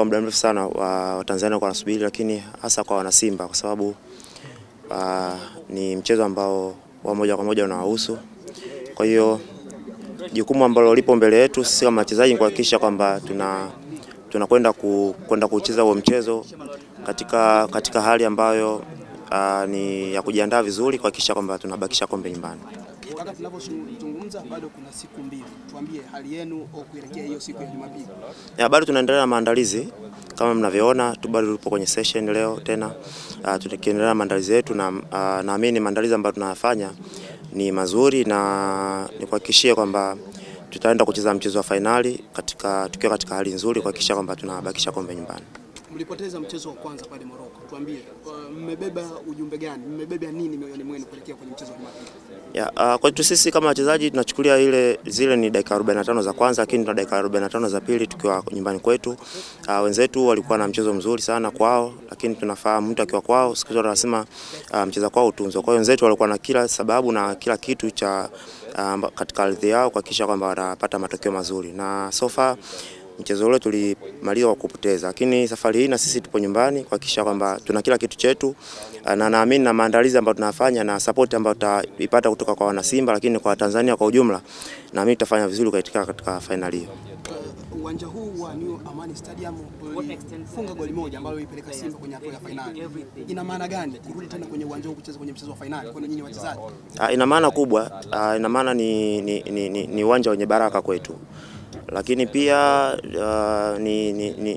kwa muda mrefu sana wa Tanzania kwa nasubiri, lakini hasa kwa wana Simba kwa sababu ni mchezo ambao wa moja kwa moja unawahusu. Kwa hiyo jukumu ambalo lipo mbele yetu sisi kama wachezaji kuhakikisha kwamba tunakwenda kucheza huo mchezo katika hali ambayo ni ya kujiandaa vizuri kuhakikisha kwamba tunabakisha kombe nyumbani. Wakati tunapozungumza bado kuna siku mbili. Tuambie hali yenu au kuelekea hiyo siku ya Jumapili. Bado tunaendelea na maandalizi kama mnavyoona, bado tupo kwenye session leo tena. Tunaendelea na maandalizi yetu na naamini maandalizi ambayo tunayafanya ni mazuri na ni kuhakikishia kwamba tutaenda kucheza mchezo wa finali tukiwa katika hali nzuri kuhakikisha kwamba tunabakisha kombe nyumbani. Mlipoteza mchezo wa kwanza pale Morocco. Tuambie mmebeba ujumbe gani? Mmebeba nini mioyoni mwenu kuelekea kwenye mchezo wa Jumapili? Kwetu sisi kama wachezaji tunachukulia zile ni dakika 45 za kwanza, lakini tuna dakika 45 za pili tukiwa nyumbani kwetu. Wenzetu walikuwa na mchezo mzuri sana kwao, lakini tunafahamu mtu akiwa kwao siku zote anasema mchezo kwao utunzwe. Kwa hiyo wenzetu walikuwa na kila sababu na kila kitu cha katika ardhi yao kuhakikisha kwamba wanapata matokeo mazuri, na so far mchezo ule tulimaliza kwa kupoteza, lakini safari hii na sisi tupo nyumbani kuhakikisha kwamba tuna kila kitu chetu, na naamini na maandalizi ambayo tunafanya na support ambayo tutaipata kutoka kwa wana Simba, lakini kwa Tanzania kwa ujumla naamini tutafanya vizuri katika finali hiyo. Uwanja huu wa New Amani Stadium ulifunga goli moja ambalo ilipeleka Simba kwenye hatua ya finali. Ina maana gani kurudi tena kwenye uwanja huu kucheza kwenye mchezo wa finali kwa nyinyi wachezaji? Ina maana kubwa, ina maana ni uwanja wenye baraka kwetu. Lakini pia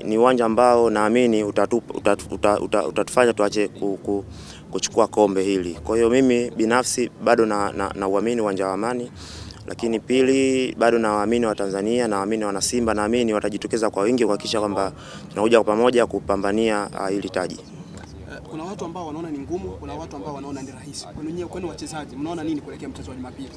ni uwanja ambao naamini utatufanya tuache kuchukua kombe hili. Kwa hiyo mimi binafsi bado na uamini uwanja wa Amani, lakini pili bado naamini wa Tanzania, naamini wana Simba, naamini watajitokeza kwa wingi kuhakikisha kwamba tunakuja kwa pamoja kupambania hili taji. Kuna watu ambao wanaona ni ngumu, kuna watu ambao wanaona ni rahisi. Kwani wachezaji mnaona nini kuelekea mchezo wa Jumapili?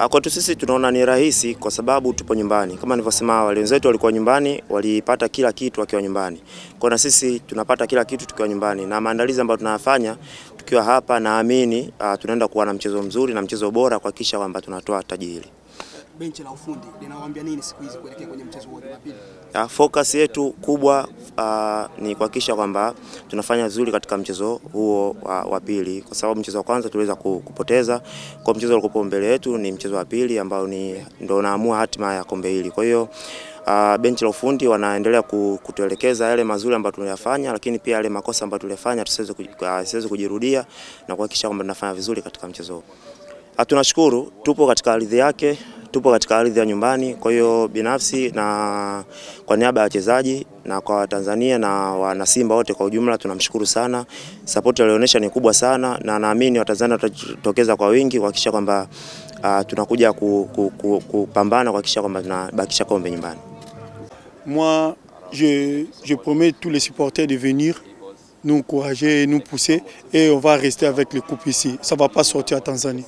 Kwetu sisi tunaona ni rahisi kwa sababu tupo nyumbani. Kama nilivyosema awali, wenzetu walikuwa nyumbani, walipata kila kitu wakiwa nyumbani. Kwa na sisi tunapata kila kitu tukiwa nyumbani, na maandalizi ambayo tunayafanya tukiwa hapa naamini tunaenda kuwa na mchezo mzuri na mchezo bora kuhakikisha kwamba tunatoa taji hili. Benchi la ufundi linawaambia nini siku hizi kuelekea kwenye mchezo wa Jumapili? Focus yetu kubwa ni kuhakikisha kwamba tunafanya vizuri katika mchezo huo wa pili, kwa sababu mchezo wa kwanza tuliweza kupoteza. Kwa mchezo uliokuwa mbele yetu ni mchezo wa pili ambao ndio unaamua hatima ya kombe hili. Kwa hiyo benchi la ufundi wanaendelea kutuelekeza yale mazuri ambayo tunayafanya, lakini pia yale makosa ambayo tuliyafanya tusiweze kujirudia na kuhakikisha kwamba tunafanya vizuri katika mchezo huu. Tunashukuru, tupo katika ardhi yake, tupo katika ardhi ya nyumbani. Kwa hiyo binafsi na kwa niaba ya wachezaji na kwa Tanzania na wana Simba wote kwa ujumla tunamshukuru sana. Support alionyesha ni kubwa sana, na naamini Watanzania watajitokeza kwa wingi kuhakikisha kwamba tunakuja kupambana kuhakikisha kwamba tunabakisha kombe nyumbani. Moi, je promets tous les supporters de venir nous encourager, nous pousser, et on va rester avec les coupes ici. Ça va pas sortir à Tanzanie.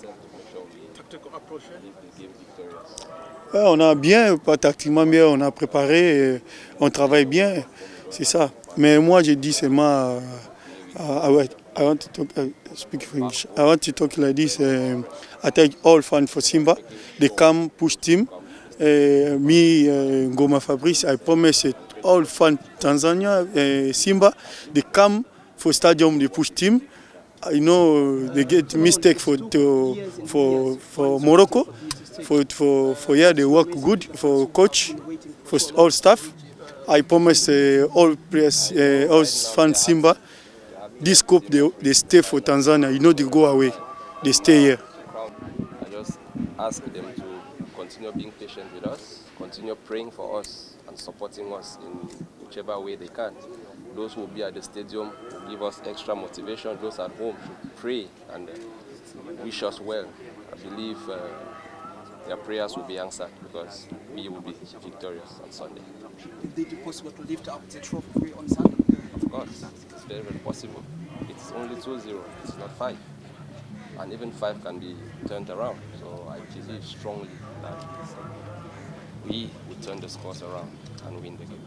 On a bien, pas tactiquement bien, on a préparé, on travaille bien, c'est ça. Mais moi je dis seulement, I want to talk, speak English. I want to talk like this. I thank all fans for Simba. They come push team. Me, Ngoma Fabrice, I promise all fans Tanzania, Simba, they come for stadium, they push team. I know they get mistake for Morocco. For here they work good for coach, for all staff. I promise all players, all fans Simba, this cup they stay for Tanzania. You know they go away, they stay here. I just ask them to continue being patient with us, continue praying for us and supporting us in whichever way they can. Those who will be at the stadium will give us extra motivation. Those at home should pray and wish us well. I believe their prayers will be answered because we will be victorious on Sunday. Is it possible to lift up the trophy on Sunday? Of course, it's very, very possible. It's only 2-0, it's not 5. And even 5 can be turned around. So I believe strongly that we will turn the scores around and win the game.